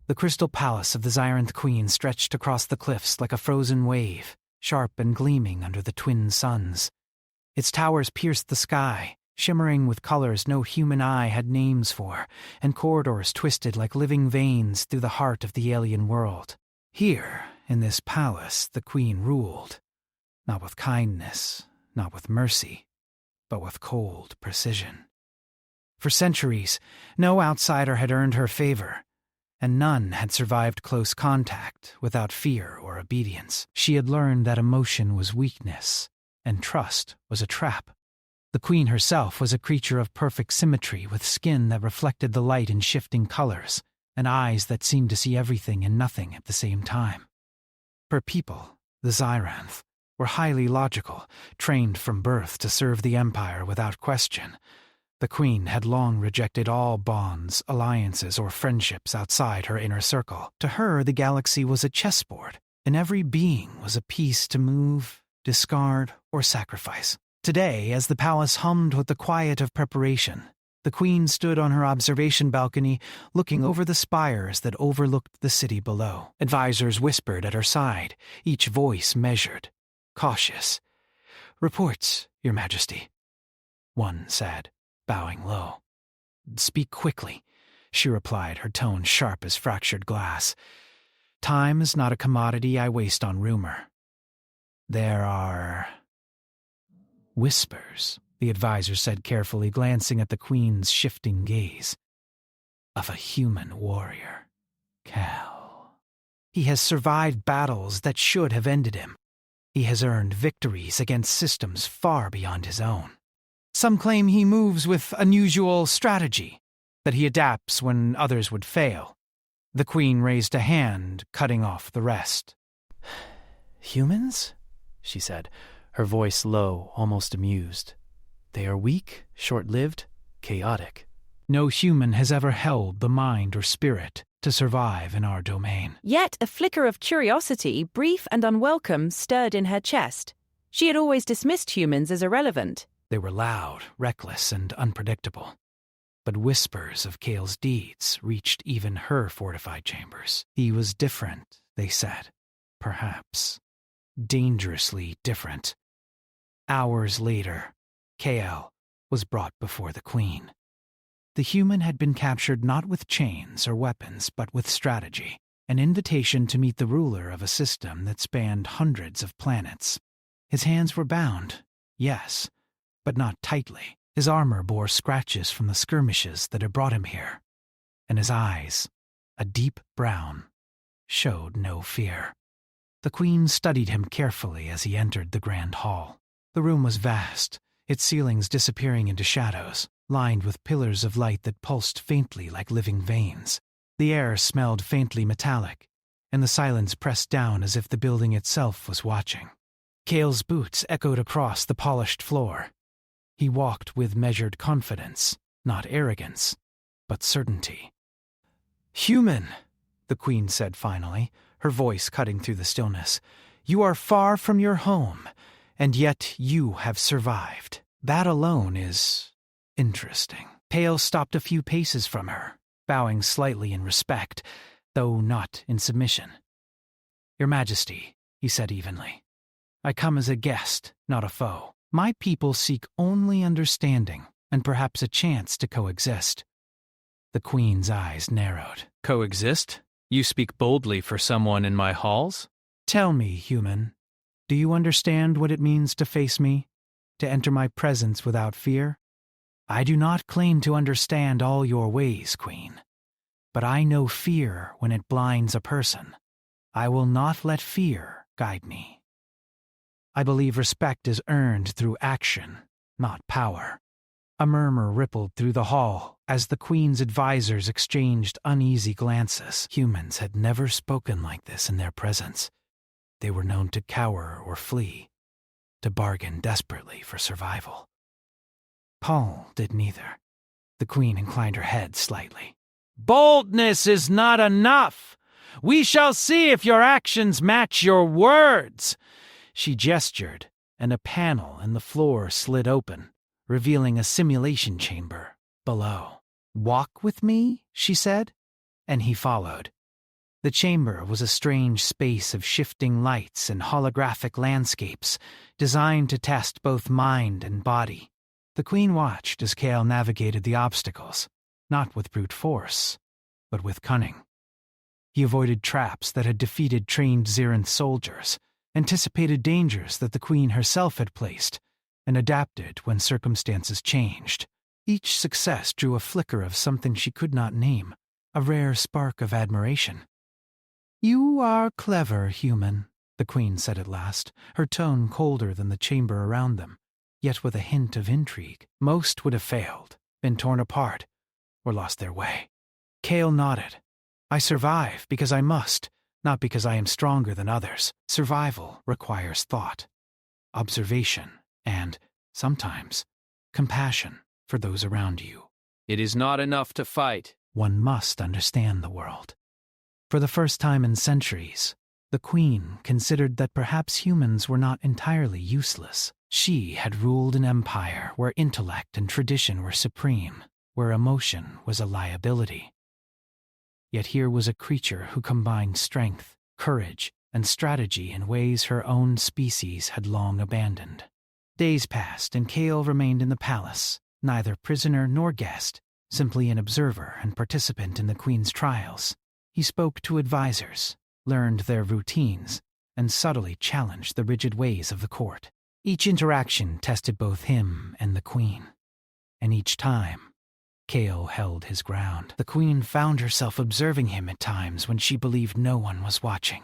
The crystal palace of the Xyranth Queen stretched across the cliffs like a frozen wave, sharp and gleaming under the twin suns. Its towers pierced the sky, shimmering with colors no human eye had names for, and corridors twisted like living veins through the heart of the alien world. Here, in this palace, the Queen ruled, not with kindness, not with mercy, but with cold precision. For centuries, no outsider had earned her favor, and none had survived close contact without fear or obedience. She had learned that emotion was weakness, and trust was a trap. The Queen herself was a creature of perfect symmetry, with skin that reflected the light in shifting colors, and eyes that seemed to see everything and nothing at the same time. Her people, the Xyranth, were highly logical, trained from birth to serve the Empire without question. The Queen had long rejected all bonds, alliances, or friendships outside her inner circle. To her, the galaxy was a chessboard, and every being was a piece to move, discard, or sacrifice. Today, as the palace hummed with the quiet of preparation, the Queen stood on her observation balcony, looking over the spires that overlooked the city below. Advisors whispered at her side, each voice measured, cautious. "Reports, Your Majesty," one said, bowing low. "Speak quickly," she replied, her tone sharp as fractured glass. "Time is not a commodity I waste on rumor." "There are whispers," the advisor said carefully, glancing at the Queen's shifting gaze, "of a human warrior, Cal. He has survived battles that should have ended him. He has earned victories against systems far beyond his own. Some claim he moves with unusual strategy, that he adapts when others would fail." The Queen raised a hand, cutting off the rest. "Humans?" she said, her voice low, almost amused. "They are weak, short-lived, chaotic. No human has ever held the mind or spirit to survive in our domain." Yet a flicker of curiosity, brief and unwelcome, stirred in her chest. She had always dismissed humans as irrelevant. They were loud, reckless, and unpredictable. But whispers of Kale's deeds reached even her fortified chambers. He was different, they said. Perhaps dangerously different. Hours later, Kale was brought before the Queen. The human had been captured not with chains or weapons, but with strategy, an invitation to meet the ruler of a system that spanned hundreds of planets. His hands were bound, yes, but not tightly. His armor bore scratches from the skirmishes that had brought him here, and his eyes, a deep brown, showed no fear. The Queen studied him carefully as he entered the grand hall. The room was vast, its ceilings disappearing into shadows, lined with pillars of light that pulsed faintly like living veins. The air smelled faintly metallic, and the silence pressed down as if the building itself was watching. Kale's boots echoed across the polished floor. He walked with measured confidence, not arrogance, but certainty. "Human," the Queen said finally, her voice cutting through the stillness, "you are far from your home, and yet you have survived. That alone is interesting." Kale stopped a few paces from her, bowing slightly in respect, though not in submission. "Your Majesty," he said evenly, "I come as a guest, not a foe. My people seek only understanding, and perhaps a chance to coexist." The Queen's eyes narrowed. "Coexist? You speak boldly for someone in my halls?" "Tell me, human, do you understand what it means to face me, to enter my presence without fear? I do not claim to understand all your ways, Queen, but I know fear when it blinds a person. I will not let fear guide me. I believe respect is earned through action, not power." A murmur rippled through the hall as the Queen's advisors exchanged uneasy glances. Humans had never spoken like this in their presence. They were known to cower or flee, to bargain desperately for survival. Paul did neither. The Queen inclined her head slightly. "Boldness is not enough. We shall see if your actions match your words." She gestured, and a panel in the floor slid open, revealing a simulation chamber below. "Walk with me," she said, and he followed. The chamber was a strange space of shifting lights and holographic landscapes, designed to test both mind and body. The Queen watched as Kale navigated the obstacles, not with brute force, but with cunning. He avoided traps that had defeated trained Xyranth soldiers, anticipated dangers that the Queen herself had placed, and adapted when circumstances changed. Each success drew a flicker of something she could not name, a rare spark of admiration. "You are clever, human," the Queen said at last, her tone colder than the chamber around them, yet with a hint of intrigue. "Most would have failed, been torn apart, or lost their way." Kale nodded. "I survive because I must, not because I am stronger than others. Survival requires thought, observation, and, sometimes, compassion for those around you. It is not enough to fight. One must understand the world." For the first time in centuries, the Queen considered that perhaps humans were not entirely useless. She had ruled an empire where intellect and tradition were supreme, where emotion was a liability. Yet here was a creature who combined strength, courage, and strategy in ways her own species had long abandoned. Days passed, and Kale remained in the palace, neither prisoner nor guest, simply an observer and participant in the Queen's trials. He spoke to advisors, learned their routines, and subtly challenged the rigid ways of the court. Each interaction tested both him and the Queen, and each time, Kale held his ground. The Queen found herself observing him at times when she believed no one was watching.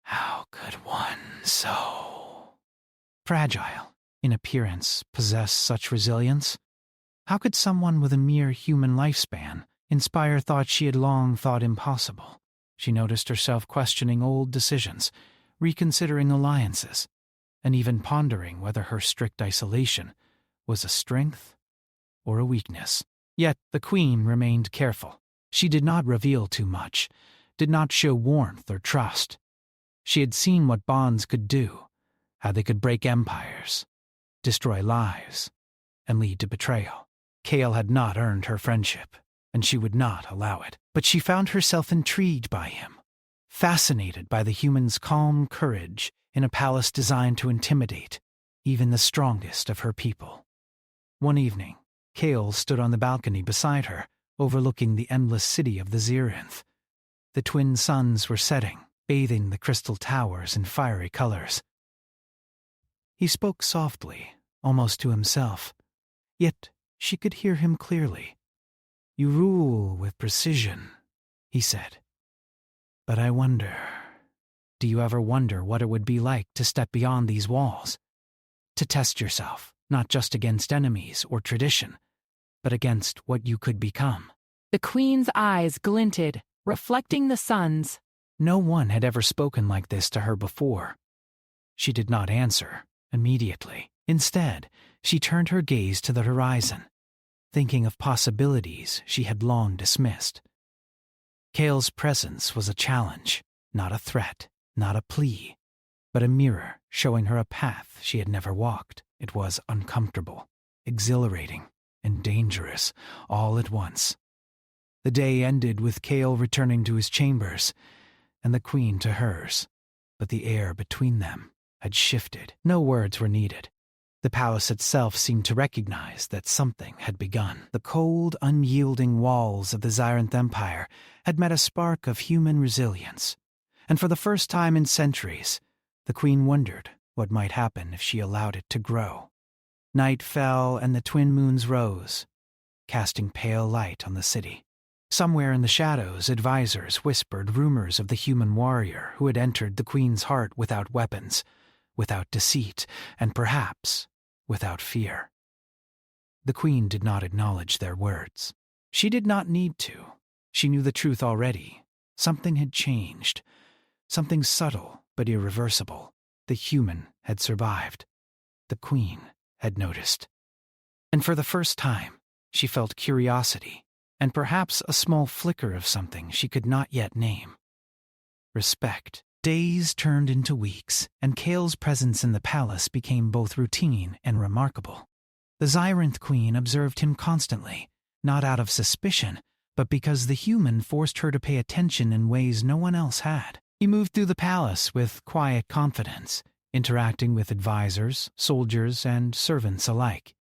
How could one so fragile in appearance possess such resilience? How could someone with a mere human lifespan inspire thoughts she had long thought impossible? She noticed herself questioning old decisions, reconsidering alliances, and even pondering whether her strict isolation was a strength or a weakness. Yet the Queen remained careful. She did not reveal too much, did not show warmth or trust. She had seen what bonds could do, how they could break empires, destroy lives, and lead to betrayal. Kale had not earned her friendship, and she would not allow it. But she found herself intrigued by him, fascinated by the human's calm courage in a palace designed to intimidate even the strongest of her people. One evening, Kale stood on the balcony beside her, overlooking the endless city of the Xyranth. The twin suns were setting, bathing the crystal towers in fiery colors. He spoke softly, almost to himself, yet she could hear him clearly. "You rule with precision," he said. "But I wonder, do you ever wonder what it would be like to step beyond these walls? To test yourself, not just against enemies or tradition, but against what you could become?" The Queen's eyes glinted, reflecting the sun's. No one had ever spoken like this to her before. She did not answer immediately. Instead, she turned her gaze to the horizon, thinking of possibilities she had long dismissed. Kale's presence was a challenge, not a threat, not a plea, but a mirror showing her a path she had never walked. It was uncomfortable, exhilarating, and dangerous, all at once. The day ended with Kale returning to his chambers, and the Queen to hers, but the air between them had shifted. No words were needed. The palace itself seemed to recognize that something had begun. The cold, unyielding walls of the Xyranth Empire had met a spark of human resilience, and for the first time in centuries, the Queen wondered what might happen if she allowed it to grow. Night fell and the twin moons rose, casting pale light on the city. Somewhere in the shadows, advisors whispered rumors of the human warrior who had entered the Queen's heart without weapons, without deceit, and perhaps without fear. The Queen did not acknowledge their words. She did not need to. She knew the truth already. Something had changed. Something subtle but irreversible. The human had survived. The Queen had noticed. And for the first time, she felt curiosity, and perhaps a small flicker of something she could not yet name. Respect. Days turned into weeks, and Kale's presence in the palace became both routine and remarkable. The Xyranth Queen observed him constantly, not out of suspicion, but because the human forced her to pay attention in ways no one else had. He moved through the palace with quiet confidence, interacting with advisors, soldiers, and servants alike.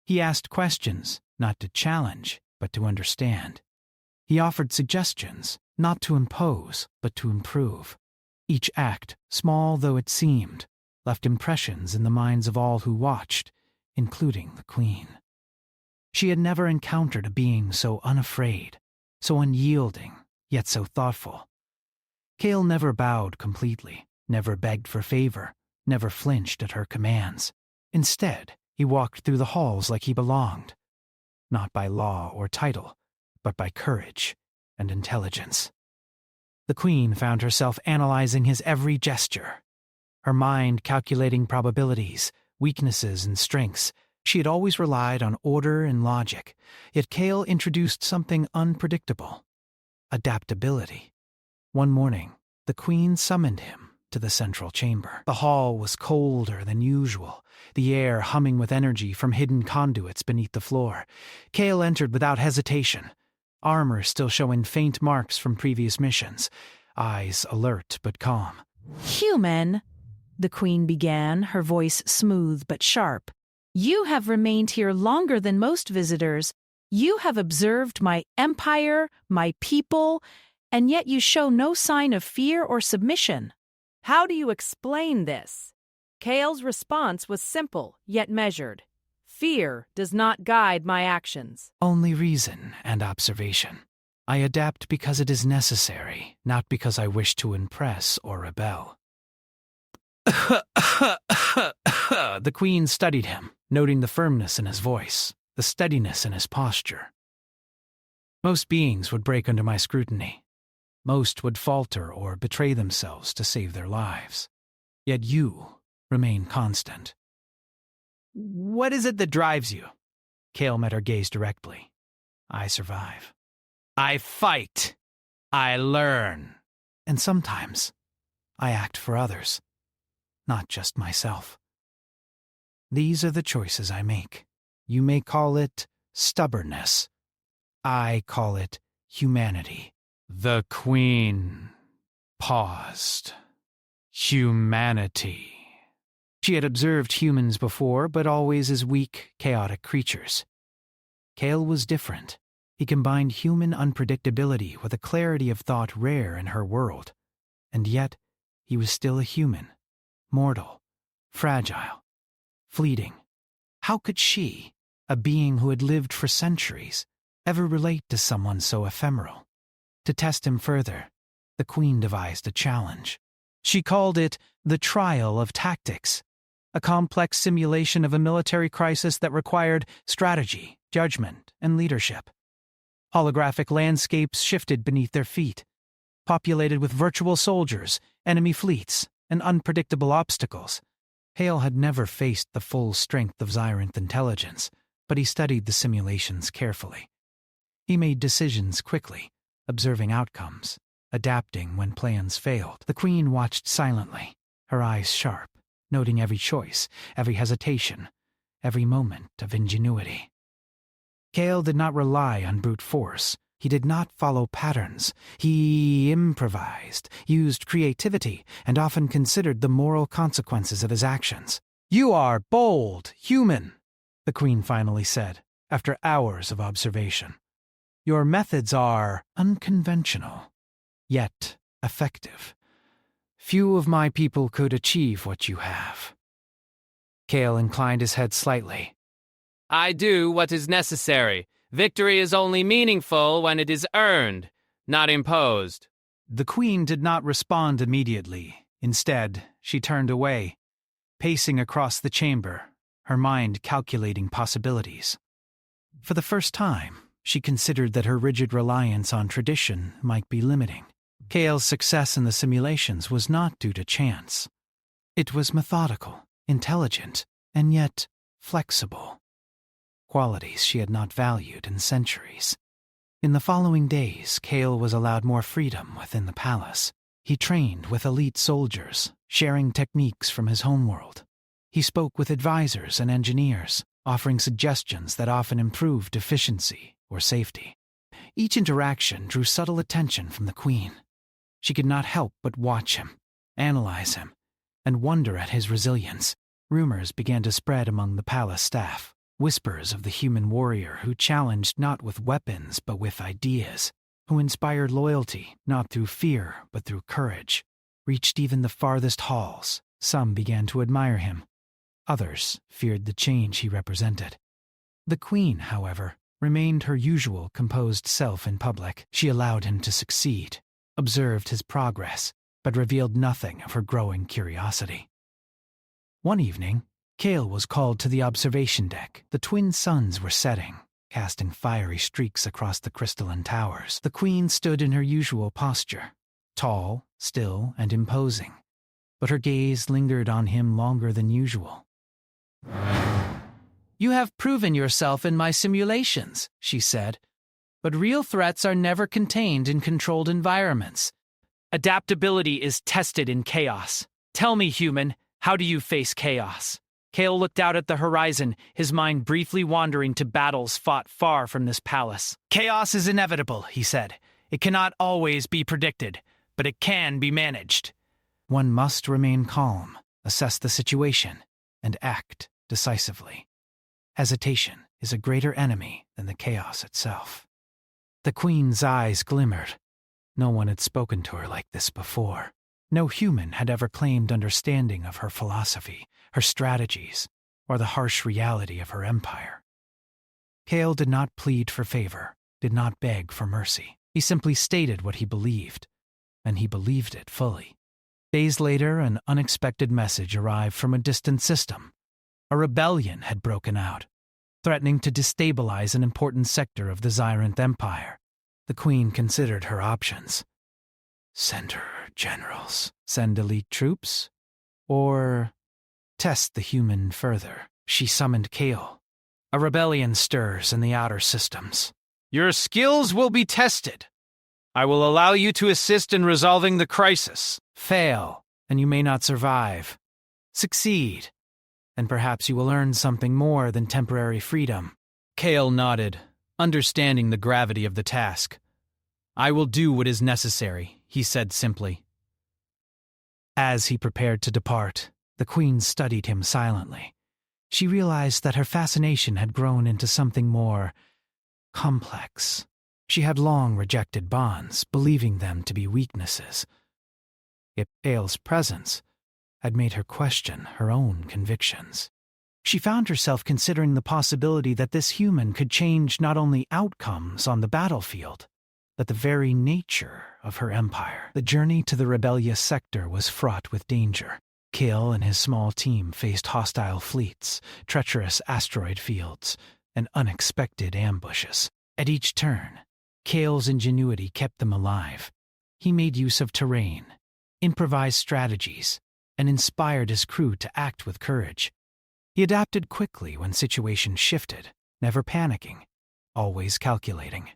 He asked questions, not to challenge, but to understand. He offered suggestions, not to impose, but to improve. Each act, small though it seemed, left impressions in the minds of all who watched, including the Queen. She had never encountered a being so unafraid, so unyielding, yet so thoughtful. Cale never bowed completely, never begged for favor, never flinched at her commands. Instead, he walked through the halls like he belonged, not by law or title, but by courage and intelligence. The Queen found herself analyzing his every gesture, her mind calculating probabilities, weaknesses, and strengths. She had always relied on order and logic, yet Cale introduced something unpredictable: adaptability. One morning, the Queen summoned him to the central chamber. The hall was colder than usual, the air humming with energy from hidden conduits beneath the floor. Cale entered without hesitation, armor still showing faint marks from previous missions, eyes alert but calm. "Human," the Queen began, her voice smooth but sharp. "You have remained here longer than most visitors. You have observed my empire, my people, and yet you show no sign of fear or submission. How do you explain this?" Cale's response was simple, yet measured. "Fear does not guide my actions." Only reason and observation. I adapt because it is necessary, not because I wish to impress or rebel. The Queen studied him, noting the firmness in his voice, the steadiness in his posture. Most beings would break under my scrutiny. Most would falter or betray themselves to save their lives. Yet you remain constant. What is it that drives you? Cale met her gaze directly. I survive. I fight. I learn. And sometimes I act for others, not just myself. These are the choices I make. You may call it stubbornness. I call it humanity. The Queen paused. Humanity. She had observed humans before, but always as weak, chaotic creatures. Cale was different. He combined human unpredictability with a clarity of thought rare in her world. And yet, he was still a human, mortal, fragile, fleeting. How could she, a being who had lived for centuries, ever relate to someone so ephemeral? To test him further, the Queen devised a challenge. She called it the Trial of Tactics, a complex simulation of a military crisis that required strategy, judgment, and leadership. Holographic landscapes shifted beneath their feet, populated with virtual soldiers, enemy fleets, and unpredictable obstacles. Cale had never faced the full strength of Xyrant intelligence, but he studied the simulations carefully. He made decisions quickly, observing outcomes, adapting when plans failed. The Queen watched silently, her eyes sharp, noting every choice, every hesitation, every moment of ingenuity. Cale did not rely on brute force. He did not follow patterns. He improvised, used creativity, and often considered the moral consequences of his actions. "You are bold, human," the Queen finally said, after hours of observation. "Your methods are unconventional, yet effective. Few of my people could achieve what you have." Cale inclined his head slightly. I do what is necessary. Victory is only meaningful when it is earned, not imposed. The Queen did not respond immediately. Instead, she turned away, pacing across the chamber, her mind calculating possibilities. For the first time, she considered that her rigid reliance on tradition might be limiting. Cale's success in the simulations was not due to chance. It was methodical, intelligent, and yet flexible. Qualities she had not valued in centuries. In the following days, Cale was allowed more freedom within the palace. He trained with elite soldiers, sharing techniques from his homeworld. He spoke with advisors and engineers, offering suggestions that often improved efficiency or safety. Each interaction drew subtle attention from the Queen. She could not help but watch him, analyze him, and wonder at his resilience. Rumors began to spread among the palace staff, whispers of the human warrior who challenged not with weapons but with ideas, who inspired loyalty not through fear but through courage, reached even the farthest halls. Some began to admire him. Others feared the change he represented. The Queen, however, remained her usual composed self in public. She allowed him to succeed, observed his progress, but revealed nothing of her growing curiosity. One evening, Kale was called to the observation deck. The twin suns were setting, casting fiery streaks across the crystalline towers. The Queen stood in her usual posture, tall, still, and imposing, but her gaze lingered on him longer than usual. "You have proven yourself in my simulations," she said, "but real threats are never contained in controlled environments. Adaptability is tested in chaos. Tell me, human, how do you face chaos?" Kale looked out at the horizon, his mind briefly wandering to battles fought far from this palace. "Chaos is inevitable," he said. "It cannot always be predicted, but it can be managed. One must remain calm, assess the situation, and act decisively. Hesitation is a greater enemy than the chaos itself." The Queen's eyes glimmered. No one had spoken to her like this before. No human had ever claimed understanding of her philosophy, her strategies, or the harsh reality of her empire. Kale did not plead for favor, did not beg for mercy. He simply stated what he believed, and he believed it fully. Days later, an unexpected message arrived from a distant system. A rebellion had broken out, threatening to destabilize an important sector of the Xyrant Empire. The Queen considered her options. Send her generals, send elite troops, or test the human further. She summoned Kale. "A rebellion stirs in the outer systems. Your skills will be tested. I will allow you to assist in resolving the crisis. Fail, and you may not survive. Succeed, and perhaps you will earn something more than temporary freedom." Kale nodded, understanding the gravity of the task. "I will do what is necessary," he said simply. As he prepared to depart, the Queen studied him silently. She realized that her fascination had grown into something more complex. She had long rejected bonds, believing them to be weaknesses. Yet Kale's presence had made her question her own convictions. She found herself considering the possibility that this human could change not only outcomes on the battlefield, but the very nature of her empire. The journey to the rebellious sector was fraught with danger. Kale and his small team faced hostile fleets, treacherous asteroid fields, and unexpected ambushes. At each turn, Kale's ingenuity kept them alive. He made use of terrain, improvised strategies, and inspired his crew to act with courage. He adapted quickly when situations shifted, never panicking, always calculating,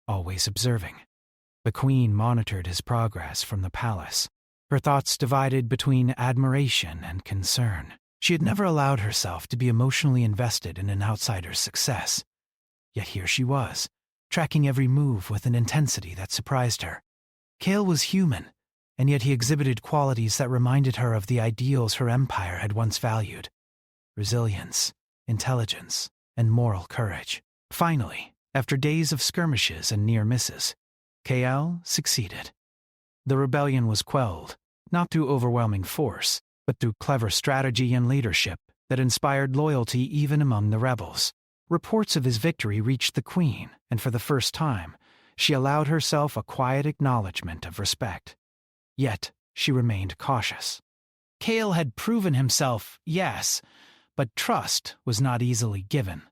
always observing. The Queen monitored his progress from the palace, her thoughts divided between admiration and concern. She had never allowed herself to be emotionally invested in an outsider's success. Yet here she was, tracking every move with an intensity that surprised her. Kale was human, and yet he exhibited qualities that reminded her of the ideals her empire had once valued: resilience, intelligence, and moral courage. Finally, after days of skirmishes and near misses, Kale succeeded. The rebellion was quelled, not through overwhelming force, but through clever strategy and leadership that inspired loyalty even among the rebels. Reports of his victory reached the Queen, and for the first time, she allowed herself a quiet acknowledgement of respect. Yet, she remained cautious. Kale had proven himself, yes, but trust was not easily given.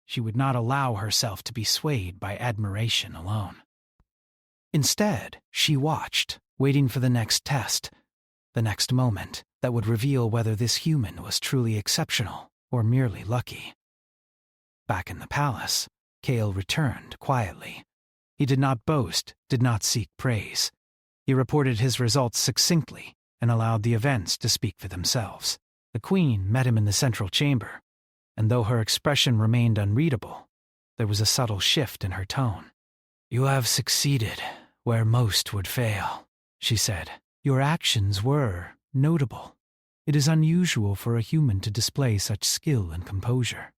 She would not allow herself to be swayed by admiration alone. Instead, she watched, waiting for the next test, the next moment that would reveal whether this human was truly exceptional or merely lucky. Back in the palace, Kale returned quietly. He did not boast, did not seek praise. He reported his results succinctly and allowed the events to speak for themselves. The Queen met him in the central chamber, and though her expression remained unreadable, there was a subtle shift in her tone. You have succeeded where most would fail, she said. Your actions were notable. It is unusual for a human to display such skill and composure.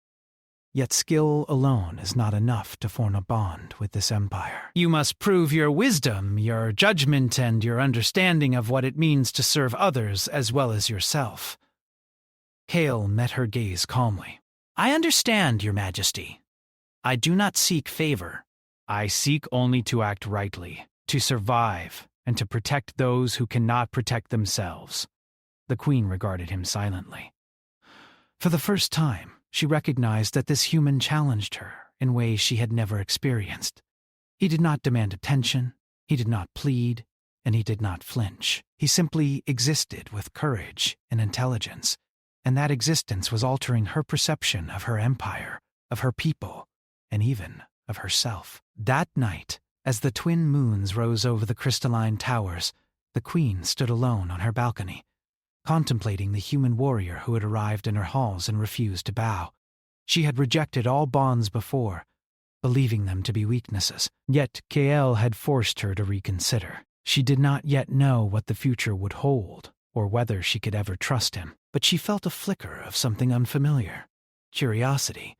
Yet skill alone is not enough to form a bond with this empire. You must prove your wisdom, your judgment, and your understanding of what it means to serve others as well as yourself. Kale met her gaze calmly. I understand, Your Majesty. I do not seek favor. I seek only to act rightly, to survive, and to protect those who cannot protect themselves. The Queen regarded him silently. For the first time, she recognized that this human challenged her in ways she had never experienced. He did not demand attention, he did not plead, and he did not flinch. He simply existed with courage and intelligence, and that existence was altering her perception of her empire, of her people, and even of herself. That night, as the twin moons rose over the crystalline towers, the Queen stood alone on her balcony, contemplating the human warrior who had arrived in her halls and refused to bow. She had rejected all bonds before, believing them to be weaknesses. Yet Kael had forced her to reconsider. She did not yet know what the future would hold, or whether she could ever trust him, but she felt a flicker of something unfamiliar. Curiosity.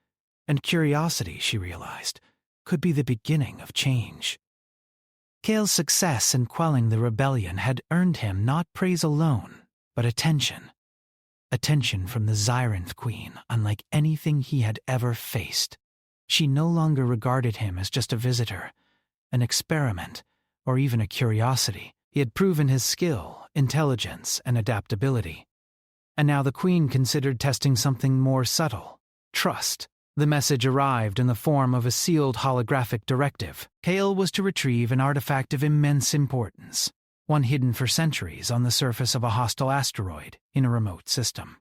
And curiosity, she realized, could be the beginning of change. Kael's success in quelling the rebellion had earned him not praise alone, but attention. Attention from the Xyranth Queen, unlike anything he had ever faced. She no longer regarded him as just a visitor, an experiment, or even a curiosity. He had proven his skill, intelligence, and adaptability. And now the Queen considered testing something more subtle: trust. The message arrived in the form of a sealed holographic directive. Kael was to retrieve an artifact of immense importance, one hidden for centuries on the surface of a hostile asteroid in a remote system.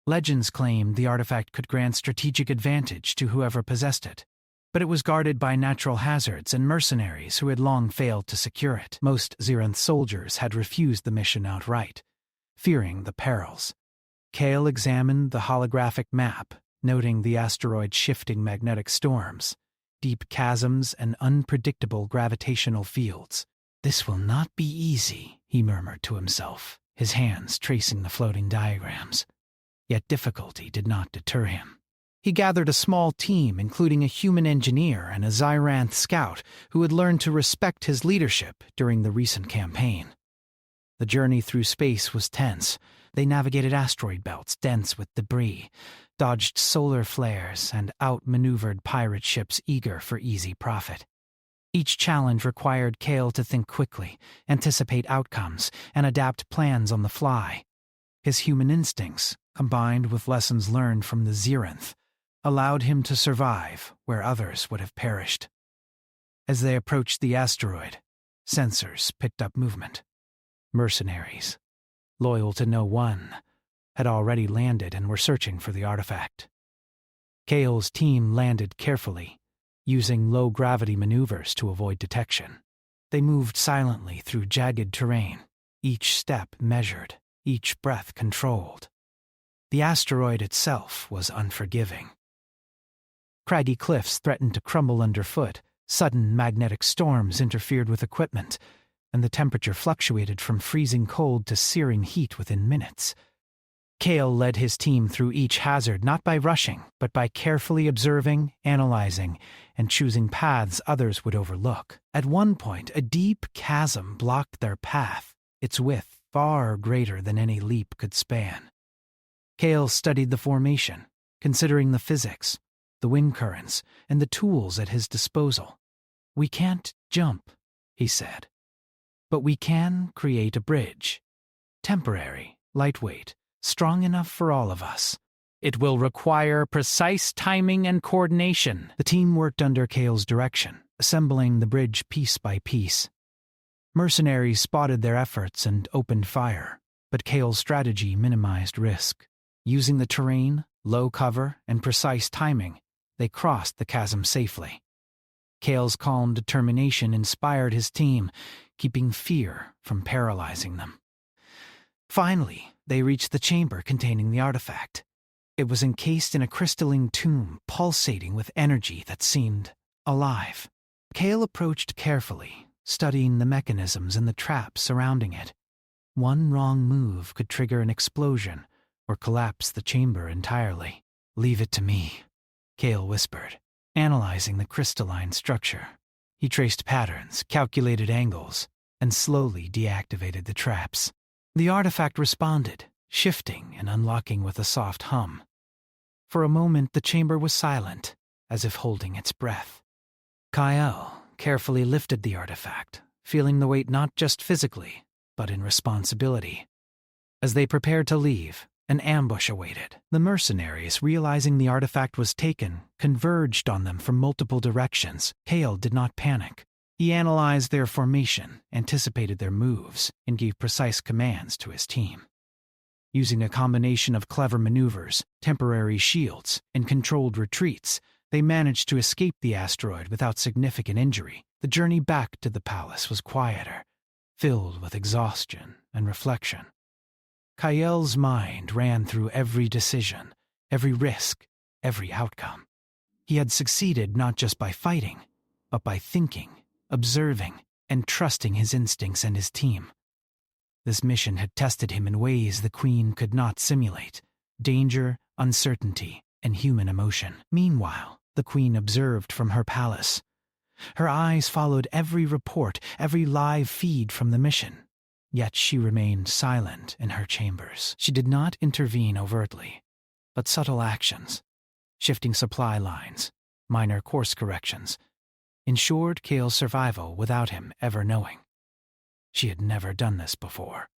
Legends claimed the artifact could grant strategic advantage to whoever possessed it, but it was guarded by natural hazards and mercenaries who had long failed to secure it. Most Xyranth soldiers had refused the mission outright, fearing the perils. Kael examined the holographic map, noting the asteroid's shifting magnetic storms, deep chasms, and unpredictable gravitational fields. This will not be easy, he murmured to himself, his hands tracing the floating diagrams. Yet difficulty did not deter him. He gathered a small team, including a human engineer and a Xyranth scout who had learned to respect his leadership during the recent campaign. The journey through space was tense. They navigated asteroid belts dense with debris, dodged solar flares, and outmaneuvered pirate ships eager for easy profit. Each challenge required Kael to think quickly, anticipate outcomes, and adapt plans on the fly. His human instincts, combined with lessons learned from the Xyranth, allowed him to survive where others would have perished. As they approached the asteroid, sensors picked up movement. Mercenaries, loyal to no one, had already landed and were searching for the artifact. Kael's team landed carefully, using low-gravity maneuvers to avoid detection. They moved silently through jagged terrain, each step measured, each breath controlled. The asteroid itself was unforgiving. Craggy cliffs threatened to crumble underfoot, sudden magnetic storms interfered with equipment, and the temperature fluctuated from freezing cold to searing heat within minutes. Kael led his team through each hazard not by rushing, but by carefully observing, analyzing, and choosing paths others would overlook. At one point, a deep chasm blocked their path, its width far greater than any leap could span. Kael studied the formation, considering the physics, the wind currents, and the tools at his disposal. "We can't jump," he said. "But we can create a bridge. Temporary, lightweight, strong enough for all of us. It will require precise timing and coordination." The team worked under Kael's direction, assembling the bridge piece by piece. Mercenaries spotted their efforts and opened fire, but Kael's strategy minimized risk. Using the terrain, low cover, and precise timing, they crossed the chasm safely. Kael's calm determination inspired his team, keeping fear from paralyzing them. Finally, they reached the chamber containing the artifact. It was encased in a crystalline tomb pulsating with energy that seemed alive. Kale approached carefully, studying the mechanisms and the traps surrounding it. One wrong move could trigger an explosion or collapse the chamber entirely. "Leave it to me," Kale whispered, analyzing the crystalline structure. He traced patterns, calculated angles, and slowly deactivated the traps. The artifact responded, shifting and unlocking with a soft hum. For a moment, the chamber was silent, as if holding its breath. Kyle carefully lifted the artifact, feeling the weight not just physically, but in responsibility. As they prepared to leave, an ambush awaited. The mercenaries, realizing the artifact was taken, converged on them from multiple directions. Kale did not panic. He analyzed their formation, anticipated their moves, and gave precise commands to his team. Using a combination of clever maneuvers, temporary shields, and controlled retreats, they managed to escape the asteroid without significant injury. The journey back to the palace was quieter, filled with exhaustion and reflection. Kyle's mind ran through every decision, every risk, every outcome. He had succeeded not just by fighting, but by thinking, observing, and trusting his instincts and his team. This mission had tested him in ways the Queen could not simulate: danger, uncertainty, and human emotion. Meanwhile, the Queen observed from her palace. Her eyes followed every report, every live feed from the mission. Yet she remained silent in her chambers. She did not intervene overtly, but subtle actions, shifting supply lines, minor course corrections, ensured Kale's survival without him ever knowing. She had never done this before.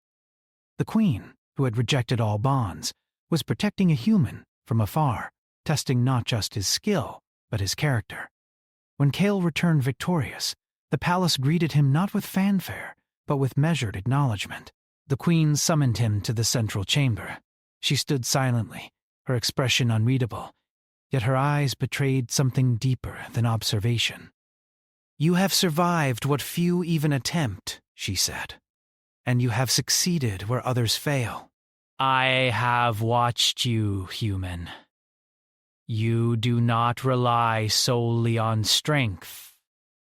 The Queen, who had rejected all bonds, was protecting a human from afar, testing not just his skill, but his character. When Kale returned victorious, the palace greeted him not with fanfare, but with measured acknowledgement. The Queen summoned him to the central chamber. She stood silently, her expression unreadable, yet her eyes betrayed something deeper than observation. "You have survived what few even attempt," she said, "and you have succeeded where others fail. I have watched you, human. You do not rely solely on strength,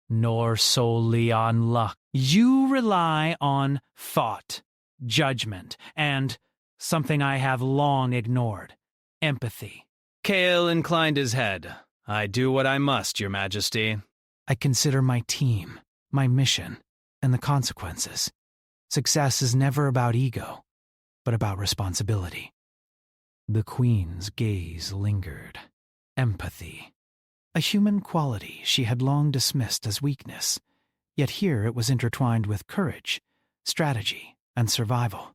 nor solely on luck. You rely on thought, judgment, and something I have long ignored: empathy." Kale inclined his head. "I do what I must, Your Majesty." "I consider my team, my mission, and the consequences. Success is never about ego, but about responsibility." The Queen's gaze lingered. Empathy. A human quality she had long dismissed as weakness, yet here it was intertwined with courage, strategy, and survival.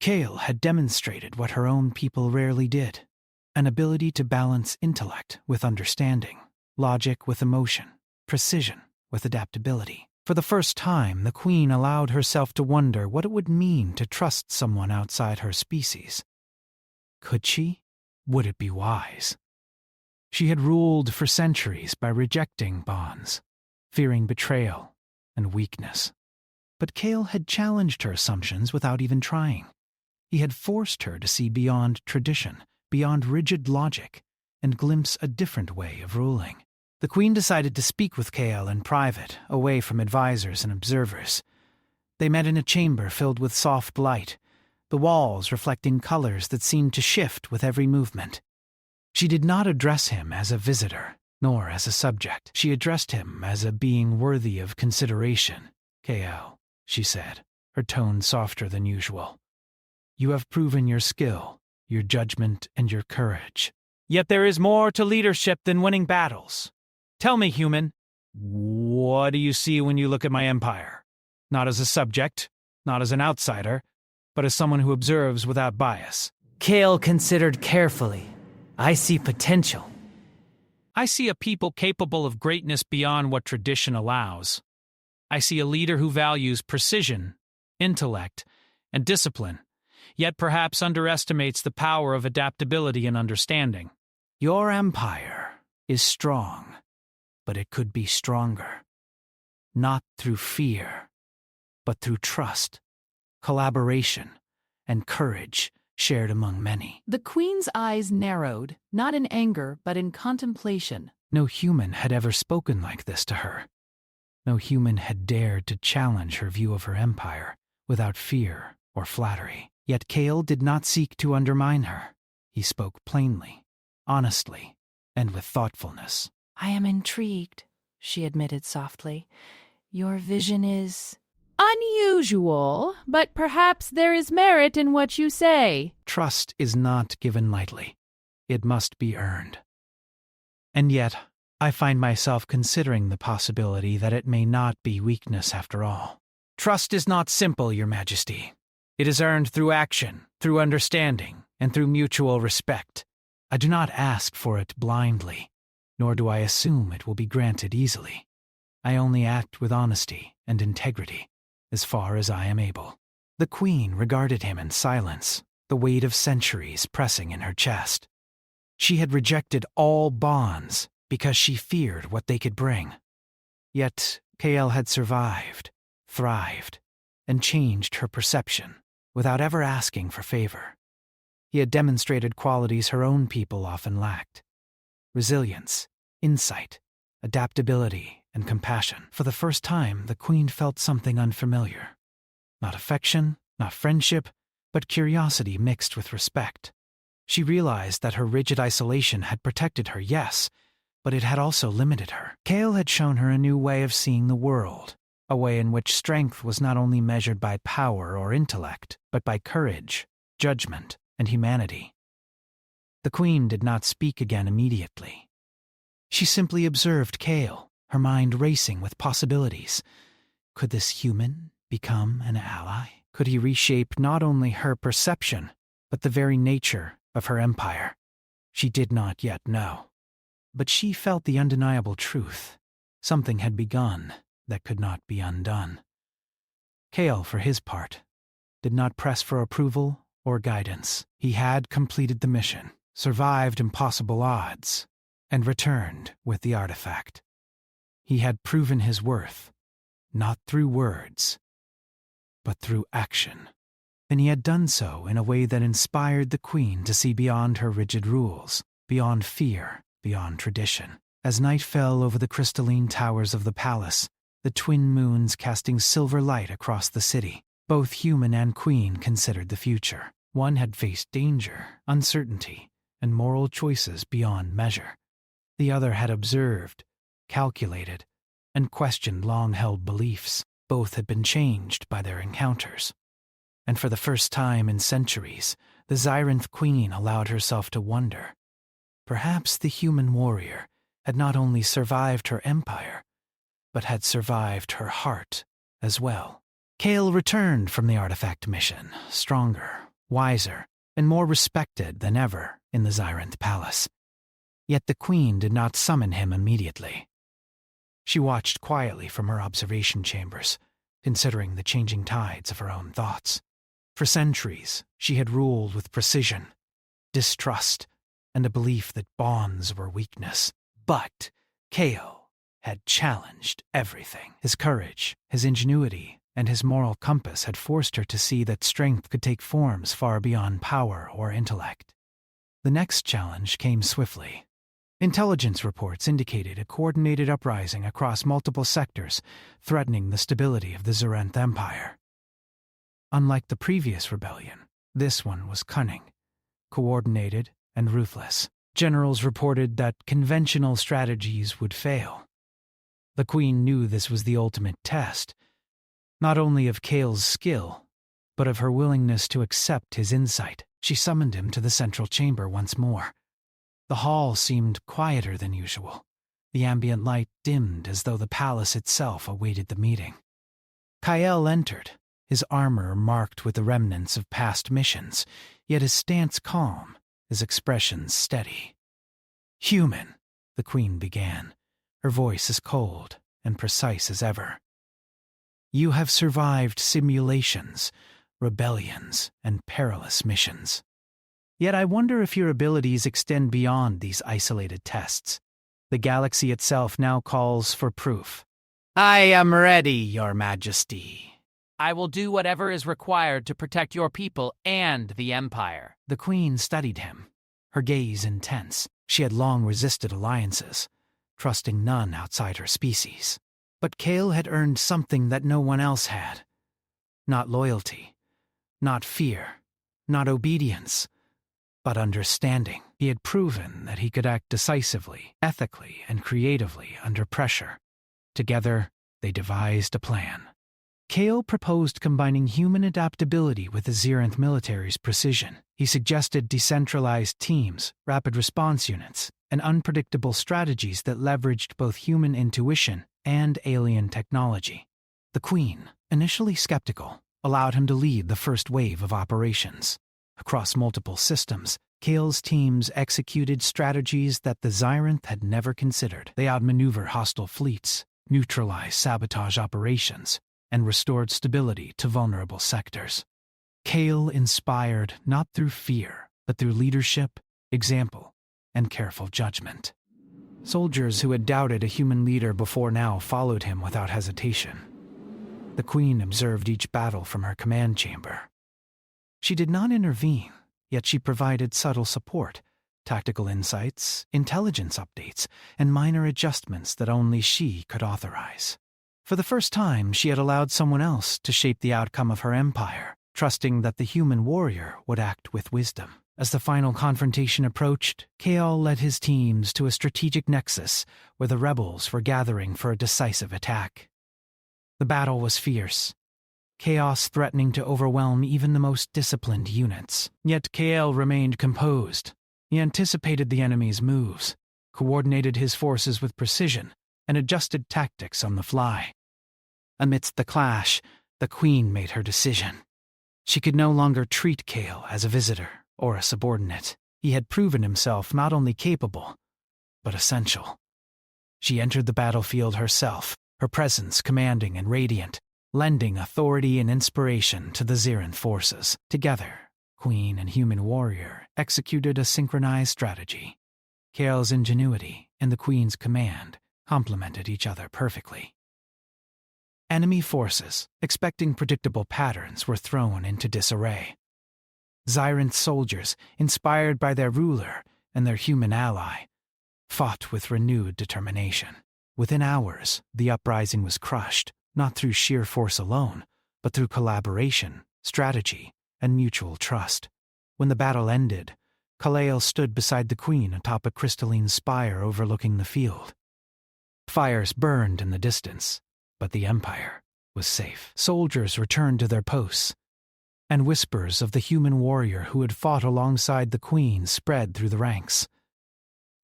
Kale had demonstrated what her own people rarely did: an ability to balance intellect with understanding, logic with emotion, precision with adaptability. For the first time, the Queen allowed herself to wonder what it would mean to trust someone outside her species. Could she? Would it be wise? She had ruled for centuries by rejecting bonds, fearing betrayal and weakness. But Kale had challenged her assumptions without even trying. He had forced her to see beyond tradition, beyond rigid logic, and glimpse a different way of ruling. The Queen decided to speak with Kale in private, away from advisors and observers. They met in a chamber filled with soft light, the walls reflecting colors that seemed to shift with every movement. She did not address him as a visitor, nor as a subject. She addressed him as a being worthy of consideration. "Kale," she said, her tone softer than usual. "You have proven your skill, your judgment, and your courage. Yet there is more to leadership than winning battles. Tell me, human, what do you see when you look at my empire? Not as a subject, not as an outsider, but as someone who observes without bias." Kale considered carefully. "I see potential." I see a people capable of greatness beyond what tradition allows. I see a leader who values precision, intellect, and discipline, yet perhaps underestimates the power of adaptability and understanding. Your empire is strong, but it could be stronger. Not through fear, but through trust, collaboration, and courage shared among many. The Queen's eyes narrowed, not in anger, but in contemplation. No human had ever spoken like this to her. No human had dared to challenge her view of her empire without fear or flattery. Yet Kale did not seek to undermine her. He spoke plainly, honestly, and with thoughtfulness. I am intrigued, she admitted softly. Your vision is unusual, but perhaps there is merit in what you say. Trust is not given lightly. It must be earned. And yet, I find myself considering the possibility that it may not be weakness after all. Trust is not simple, Your Majesty. It is earned through action, through understanding, and through mutual respect. I do not ask for it blindly, nor do I assume it will be granted easily. I only act with honesty and integrity, as far as I am able. The Queen regarded him in silence, the weight of centuries pressing in her chest. She had rejected all bonds because she feared what they could bring. Yet Kael had survived, thrived, and changed her perception without ever asking for favor. He had demonstrated qualities her own people often lacked: resilience, insight, adaptability, and compassion. For the first time, the Queen felt something unfamiliar. Not affection, not friendship, but curiosity mixed with respect. She realized that her rigid isolation had protected her, yes, but it had also limited her. Kael had shown her a new way of seeing the world, a way in which strength was not only measured by power or intellect, but by courage, judgment, and humanity. The Queen did not speak again immediately. She simply observed Kael, her mind racing with possibilities. Could this human become an ally? Could he reshape not only her perception, but the very nature of her empire? She did not yet know. But she felt the undeniable truth. Something had begun that could not be undone. Kael, for his part, did not press for approval or guidance. He had completed the mission, survived impossible odds, and returned with the artifact. He had proven his worth, not through words, but through action. And he had done so in a way that inspired the Queen to see beyond her rigid rules, beyond fear, beyond tradition. As night fell over the crystalline towers of the palace, the twin moons casting silver light across the city, both human and Queen considered the future. One had faced danger, uncertainty, and moral choices beyond measure. The other had observed, calculated, and questioned long-held beliefs. Both had been changed by their encounters. And for the first time in centuries, the Zyrinth Queen allowed herself to wonder. Perhaps the human warrior had not only survived her empire, but had survived her heart as well. Kael returned from the artifact mission, stronger, wiser, and more respected than ever in the Zyrinth Palace. Yet the Queen did not summon him immediately. She watched quietly from her observation chambers, considering the changing tides of her own thoughts. For centuries, she had ruled with precision, distrust, and a belief that bonds were weakness. But Kael had challenged everything. His courage, his ingenuity, and his moral compass had forced her to see that strength could take forms far beyond power or intellect. The next challenge came swiftly. Intelligence reports indicated a coordinated uprising across multiple sectors, threatening the stability of the Zyrinth Empire. Unlike the previous rebellion, this one was cunning, coordinated, and ruthless. Generals reported that conventional strategies would fail. The Queen knew this was the ultimate test, not only of Kael's skill, but of her willingness to accept his insight. She summoned him to the central chamber once more. The hall seemed quieter than usual. The ambient light dimmed as though the palace itself awaited the meeting. Kael entered, his armor marked with the remnants of past missions, yet his stance calm, his expressions steady. "Human," the Queen began, her voice as cold and precise as ever. "You have survived simulations, rebellions, and perilous missions. Yet I wonder if your abilities extend beyond these isolated tests. The galaxy itself now calls for proof." I am ready, Your Majesty. I will do whatever is required to protect your people and the Empire. The Queen studied him, her gaze intense. She had long resisted alliances, trusting none outside her species. But Kale had earned something that no one else had. Not loyalty, not fear, not obedience, but understanding. He had proven that he could act decisively, ethically, and creatively under pressure. Together, they devised a plan. Kale proposed combining human adaptability with the Xeranth military's precision. He suggested decentralized teams, rapid response units, and unpredictable strategies that leveraged both human intuition and alien technology. The Queen, initially skeptical, allowed him to lead the first wave of operations. Across multiple systems, Kale's teams executed strategies that the Xeranth had never considered. They outmaneuvered hostile fleets, neutralized sabotage operations, and restored stability to vulnerable sectors. Kale inspired not through fear, but through leadership, example, and careful judgment. Soldiers who had doubted a human leader before now followed him without hesitation. The Queen observed each battle from her command chamber. She did not intervene, yet she provided subtle support, tactical insights, intelligence updates, and minor adjustments that only she could authorize. For the first time, she had allowed someone else to shape the outcome of her empire, trusting that the human warrior would act with wisdom. As the final confrontation approached, Kale led his teams to a strategic nexus where the rebels were gathering for a decisive attack. The battle was fierce, chaos threatening to overwhelm even the most disciplined units. Yet Kale remained composed. He anticipated the enemy's moves, coordinated his forces with precision, and adjusted tactics on the fly. Amidst the clash, the Queen made her decision. She could no longer treat Kale as a visitor or a subordinate. He had proven himself not only capable, but essential. She entered the battlefield herself, her presence commanding and radiant, lending authority and inspiration to the Xeranth forces. Together, Queen and human warrior executed a synchronized strategy. Kale's ingenuity and the Queen's command complemented each other perfectly. Enemy forces, expecting predictable patterns, were thrown into disarray. Xeranth soldiers, inspired by their ruler and their human ally, fought with renewed determination. Within hours, the uprising was crushed, not through sheer force alone, but through collaboration, strategy, and mutual trust. When the battle ended, Kale stood beside the Queen atop a crystalline spire overlooking the field. Fires burned in the distance, but the Empire was safe. Soldiers returned to their posts, and whispers of the human warrior who had fought alongside the Queen spread through the ranks.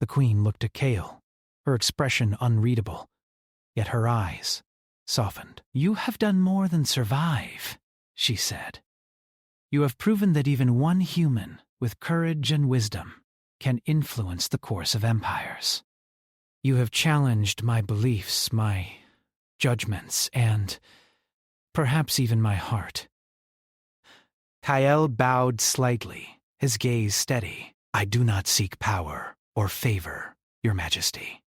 The Queen looked at Kale, her expression unreadable, yet her eyes softened. "You have done more than survive," she said. "You have proven that even one human, with courage and wisdom, can influence the course of empires. You have challenged my beliefs, my judgments, and perhaps even my heart." Kale bowed slightly, his gaze steady. "I do not seek power or favor, Your Majesty.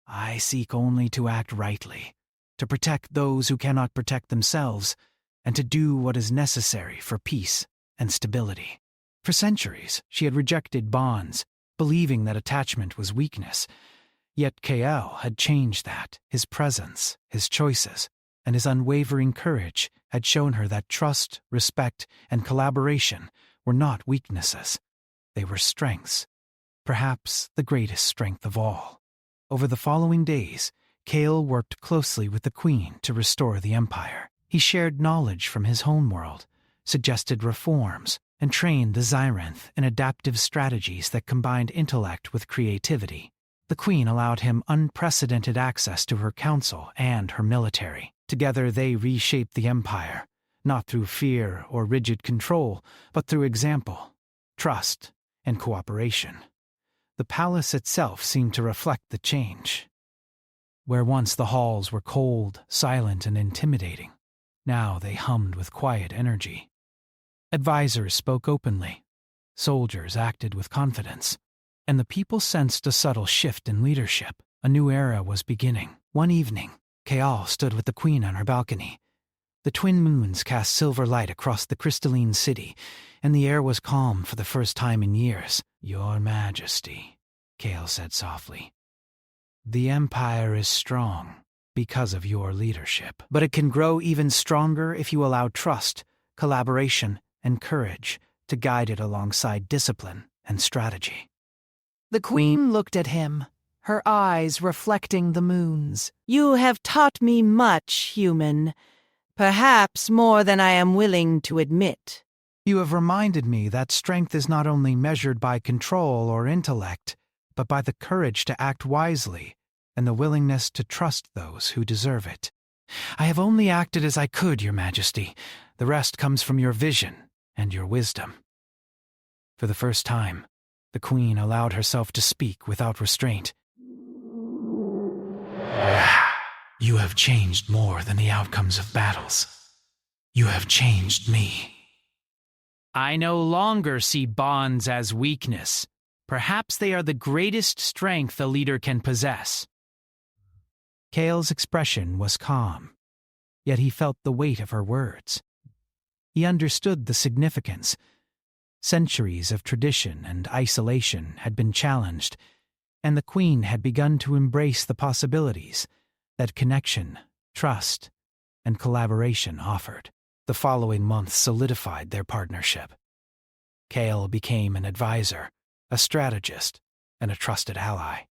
I seek only to act rightly, to protect those who cannot protect themselves, and to do what is necessary for peace and stability." For centuries, she had rejected bonds, believing that attachment was weakness. Yet Kale had changed that. His presence, his choices, and his unwavering courage had shown her that trust, respect, and collaboration were not weaknesses. They were strengths, perhaps the greatest strength of all. Over the following days, Kale worked closely with the Queen to restore the Empire. He shared knowledge from his homeworld, suggested reforms, and trained the Xeranth in adaptive strategies that combined intellect with creativity. The Queen allowed him unprecedented access to her council and her military. Together they reshaped the Empire, not through fear or rigid control, but through example, trust, and cooperation. The palace itself seemed to reflect the change. Where once the halls were cold, silent, and intimidating, now they hummed with quiet energy. Advisors spoke openly, soldiers acted with confidence, and the people sensed a subtle shift in leadership. A new era was beginning. One evening, Kale stood with the Queen on her balcony. The twin moons cast silver light across the crystalline city, and the air was calm for the first time in years. "Your Majesty," Kale said softly, "the Empire is strong, because of your leadership. But it can grow even stronger if you allow trust, collaboration, and courage to guide it alongside discipline and strategy. The queen looked at him, her eyes reflecting the moon's. You have taught me much, human. Perhaps more than I am willing to admit. You have reminded me that strength is not only measured by control or intellect, but by the courage to act wisely and the willingness to trust those who deserve it. I have only acted as I could, Your Majesty. The rest comes from your vision and your wisdom. For the first time, the queen allowed herself to speak without restraint. You have changed more than the outcomes of battles. You have changed me. I no longer see bonds as weakness. Perhaps they are the greatest strength a leader can possess. Kale's expression was calm, yet he felt the weight of her words. He understood the significance. Centuries of tradition and isolation had been challenged, and the queen had begun to embrace the possibilities that connection, trust, and collaboration offered. The following months solidified their partnership. Kale became an advisor, a strategist, and a trusted ally.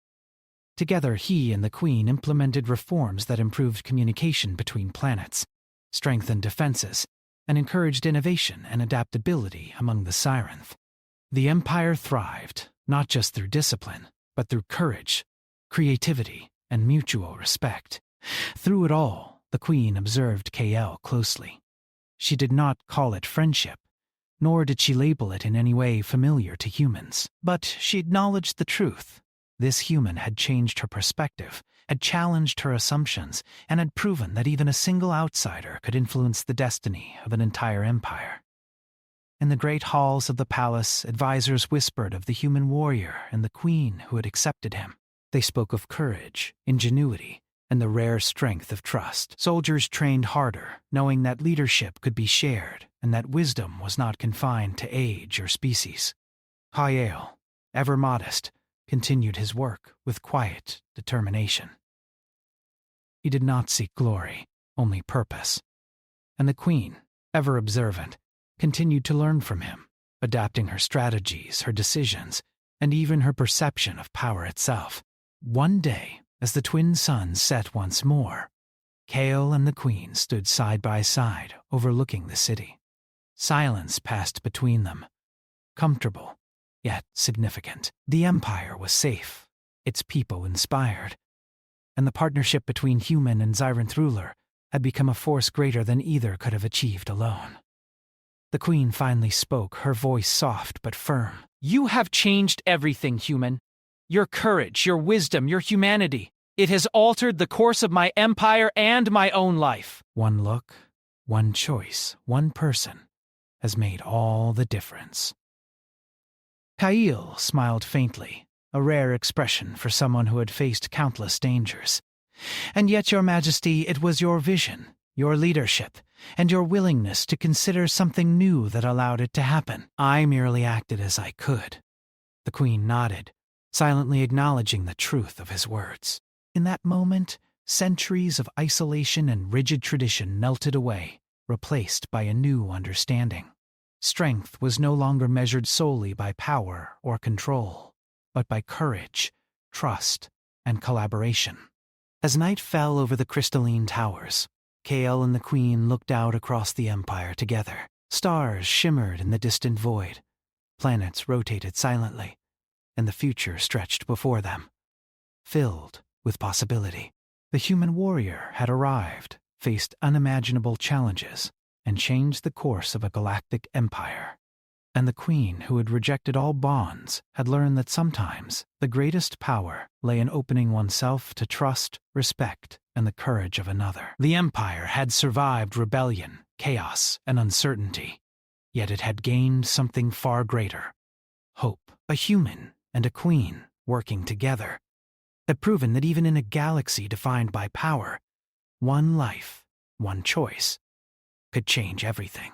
Together, he and the queen implemented reforms that improved communication between planets, strengthened defenses, and encouraged innovation and adaptability among the Sirenth. The Empire thrived, not just through discipline, but through courage, creativity, and mutual respect. Through it all, the queen observed Kael closely. She did not call it friendship, nor did she label it in any way familiar to humans. But she acknowledged the truth. This human had changed her perspective, had challenged her assumptions, and had proven that even a single outsider could influence the destiny of an entire empire. In the great halls of the palace, advisors whispered of the human warrior and the queen who had accepted him. They spoke of courage, ingenuity, and the rare strength of trust. Soldiers trained harder, knowing that leadership could be shared and that wisdom was not confined to age or species. Kael, ever modest, continued his work with quiet determination. He did not seek glory, only purpose. And the queen, ever observant, continued to learn from him, adapting her strategies, her decisions, and even her perception of power itself. One day, as the twin suns set once more, Kael and the queen stood side by side, overlooking the city. Silence passed between them, comfortable, yet significant. The empire was safe, its people inspired, and the partnership between human and Zyranth ruler had become a force greater than either could have achieved alone. The queen finally spoke, her voice soft but firm. You have changed everything, human. Your courage, your wisdom, your humanity. It has altered the course of my empire and my own life. One look, one choice, one person has made all the difference. Kael smiled faintly, a rare expression for someone who had faced countless dangers. And yet, Your Majesty, it was your vision, your leadership, and your willingness to consider something new that allowed it to happen. I merely acted as I could. The queen nodded, silently acknowledging the truth of his words. In that moment, centuries of isolation and rigid tradition melted away, replaced by a new understanding. Strength was no longer measured solely by power or control, but by courage, trust, and collaboration. As night fell over the crystalline towers, Kael and the queen looked out across the empire together. Stars shimmered in the distant void. Planets rotated silently, and the future stretched before them, filled with possibility. The human warrior had arrived, faced unimaginable challenges, and changed the course of a galactic empire. And the queen, who had rejected all bonds, had learned that sometimes the greatest power lay in opening oneself to trust, respect, and the courage of another. The empire had survived rebellion, chaos, and uncertainty, yet it had gained something far greater: hope. A human and a queen working together had proven that even in a galaxy defined by power, one life, one choice, could change everything.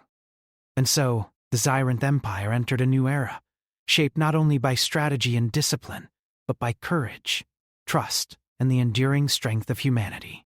And so, the Zyranth Empire entered a new era, shaped not only by strategy and discipline, but by courage, trust, and the enduring strength of humanity.